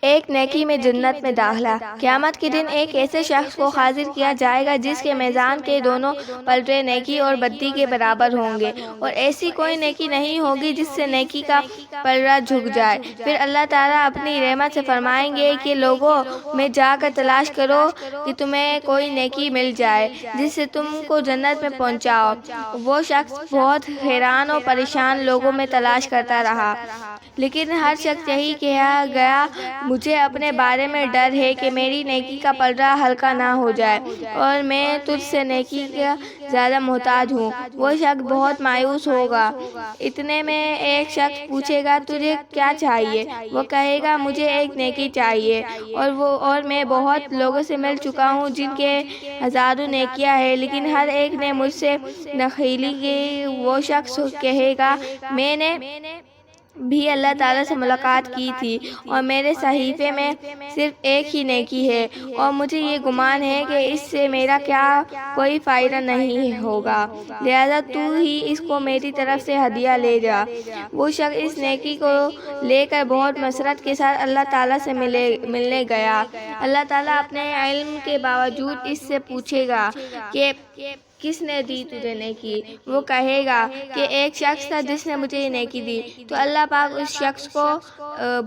ایک نیکی میں جنت میں داخلہ۔ قیامت کے دن ایک ایسے شخص کو حاضر کیا جائے گا جس کے میزان کے دونوں پلڑے نیکی اور بدی کے برابر ہوں گے، اور ایسی کوئی نیکی نہیں ہوگی جس سے نیکی کا پلڑا جھک جائے۔ پھر اللہ تعالیٰ اپنی رحمت سے فرمائیں گے کہ لوگوں میں جا کر تلاش کرو کہ تمہیں کوئی نیکی مل جائے جس سے تم کو جنت میں پہنچاؤ۔ وہ شخص بہت حیران و پریشان لوگوں میں تلاش کرتا رہا، لیکن ہر شخص یہی کہا گیا، مجھے اپنے بارے میں ڈر ہے کہ میری نیکی کا پلڑا ہلکا نہ ہو جائے اور میں تجھ سے نیکی کا زیادہ محتاج ہوں۔ وہ شخص بہت مایوس ہوگا۔ اتنے میں ایک شخص پوچھے گا، تجھے کیا چاہیے؟ وہ کہے گا، مجھے ایک نیکی چاہیے، اور میں بہت لوگوں سے مل چکا ہوں جن کے ہزاروں نیکیاں ہیں، لیکن ہر ایک نے مجھ سے نخیلی کی۔ وہ شخص کہے گا، میں نے بھی اللہ تعالیٰ سے ملاقات کی تھی اور میرے صحیفے میں صرف ایک ہی نیکی ہے، اور مجھے یہ گمان ہے کہ اس سے میرا کوئی فائدہ نہیں ہوگا، لہذا تو ہی اس کو میری طرف سے ہدیہ لے جا۔ وہ شخص اس نیکی کو لے کر بہت مسرت کے ساتھ اللہ تعالیٰ سے ملنے گیا۔ اللہ تعالیٰ اپنے علم کے باوجود اس سے پوچھے گا کہ کس نے دی تجھے نیکی؟ وہ کہے گا کہ ایک شخص تھا جس نے مجھے یہ نیکی دی۔ تو اللہ پاک اس شخص کو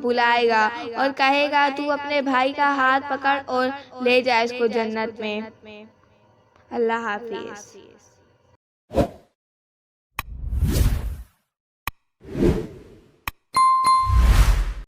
بلائے گا اور کہے گا، تو اپنے بھائی کا ہاتھ پکڑ اور لے جا اس کو جنت میں۔ اللہ حافظ۔